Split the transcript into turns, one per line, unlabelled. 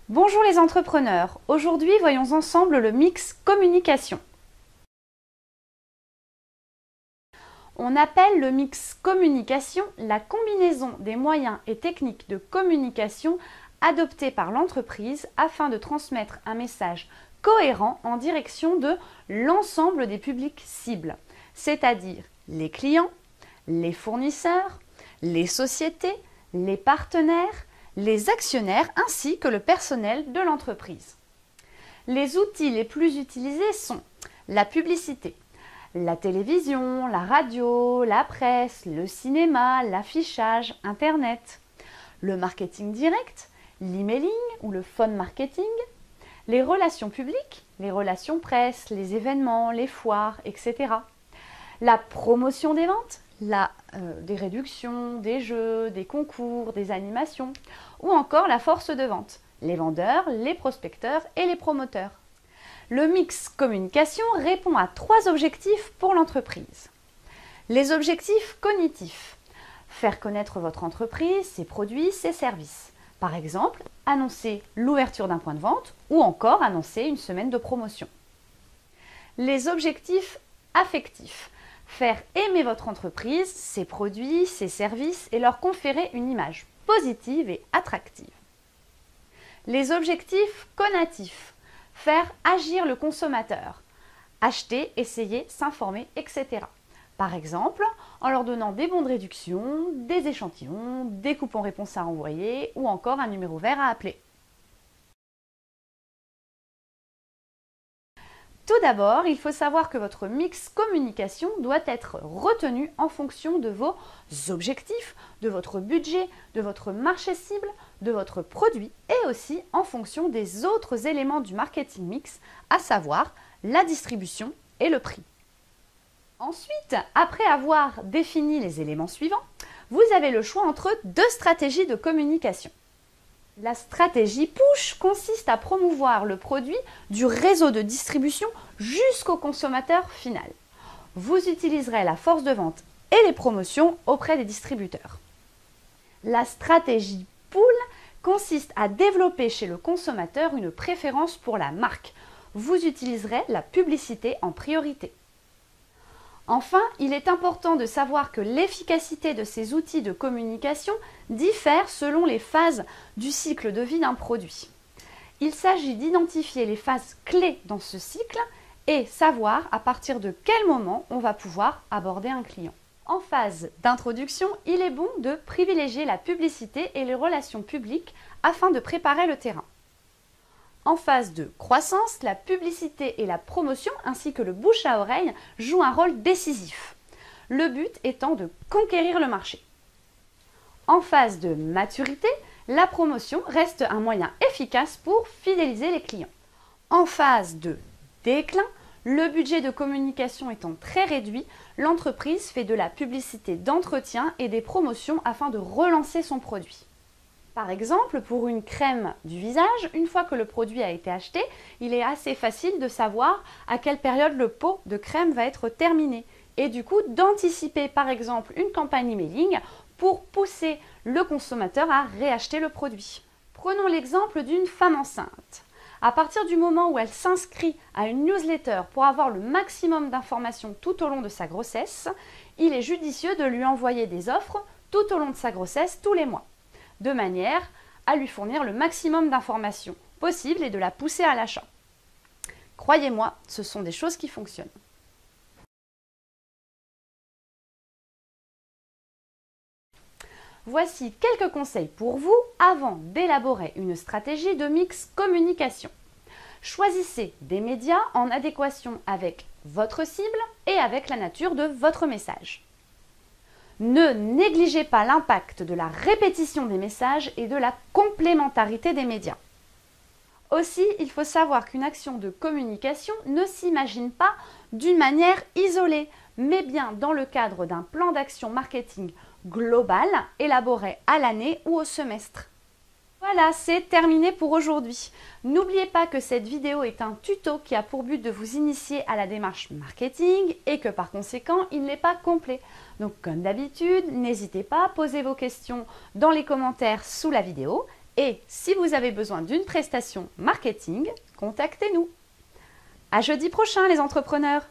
Bonjour les entrepreneurs, aujourd'hui voyons ensemble le mix communication. On appelle le mix communication la combinaison des moyens et techniques de communication adoptés par l'entreprise afin de transmettre un message cohérent en direction de l'ensemble des publics cibles, c'est-à-dire les clients, les fournisseurs, les sociétés, les partenaires, les actionnaires ainsi que le personnel de l'entreprise. Les outils les plus utilisés sont la publicité, la télévision, la radio, la presse, le cinéma, l'affichage, Internet, le marketing direct, l'emailing ou le phone marketing, les relations publiques, les relations presse, les événements, les foires, etc. La promotion des ventes, des réductions, des jeux, des concours, des animations, ou encore la force de vente, les vendeurs, les prospecteurs et les promoteurs. Le mix communication répond à 3 objectifs pour l'entreprise. Les objectifs cognitifs. Faire connaître votre entreprise, ses produits, ses services. Par exemple, annoncer l'ouverture d'un point de vente ou encore annoncer une semaine de promotion. Les objectifs affectifs. Faire aimer votre entreprise, ses produits, ses services et leur conférer une image positive et attractive. Les objectifs conatifs. Faire agir le consommateur. Acheter, essayer, s'informer, etc. Par exemple, en leur donnant des bons de réduction, des échantillons, des coupons-réponses à envoyer ou encore un numéro vert à appeler. Tout d'abord, il faut savoir que votre mix communication doit être retenu en fonction de vos objectifs, de votre budget, de votre marché cible, de votre produit et aussi en fonction des autres éléments du marketing mix, à savoir la distribution et le prix. Ensuite, après avoir défini les éléments suivants, vous avez le choix entre 2 stratégies de communication. La stratégie push consiste à promouvoir le produit du réseau de distribution jusqu'au consommateur final. Vous utiliserez la force de vente et les promotions auprès des distributeurs. La stratégie pull consiste à développer chez le consommateur une préférence pour la marque. Vous utiliserez la publicité en priorité. Enfin, il est important de savoir que l'efficacité de ces outils de communication diffère selon les phases du cycle de vie d'un produit. Il s'agit d'identifier les phases clés dans ce cycle et savoir à partir de quel moment on va pouvoir aborder un client. En phase d'introduction, il est bon de privilégier la publicité et les relations publiques afin de préparer le terrain. En phase de croissance, la publicité et la promotion ainsi que le bouche à oreille jouent un rôle décisif, le but étant de conquérir le marché. En phase de maturité, la promotion reste un moyen efficace pour fidéliser les clients. En phase de déclin, le budget de communication étant très réduit, l'entreprise fait de la publicité d'entretien et des promotions afin de relancer son produit. Par exemple, pour une crème du visage, une fois que le produit a été acheté, il est assez facile de savoir à quelle période le pot de crème va être terminé. Et du coup, d'anticiper par exemple une campagne emailing pour pousser le consommateur à réacheter le produit. Prenons l'exemple d'une femme enceinte. À partir du moment où elle s'inscrit à une newsletter pour avoir le maximum d'informations tout au long de sa grossesse, il est judicieux de lui envoyer des offres tout au long de sa grossesse tous les mois, de manière à lui fournir le maximum d'informations possibles et de la pousser à l'achat. Croyez-moi, ce sont des choses qui fonctionnent. Voici quelques conseils pour vous avant d'élaborer une stratégie de mix communication. Choisissez des médias en adéquation avec votre cible et avec la nature de votre message. Ne négligez pas l'impact de la répétition des messages et de la complémentarité des médias. Aussi, il faut savoir qu'une action de communication ne s'imagine pas d'une manière isolée, mais bien dans le cadre d'un plan d'action marketing global élaboré à l'année ou au semestre. Voilà, c'est terminé pour aujourd'hui. N'oubliez pas que cette vidéo est un tuto qui a pour but de vous initier à la démarche marketing et que par conséquent, il n'est pas complet. Donc comme d'habitude, n'hésitez pas à poser vos questions dans les commentaires sous la vidéo Et si vous avez besoin d'une prestation marketing, contactez-nous. À jeudi prochain les entrepreneurs!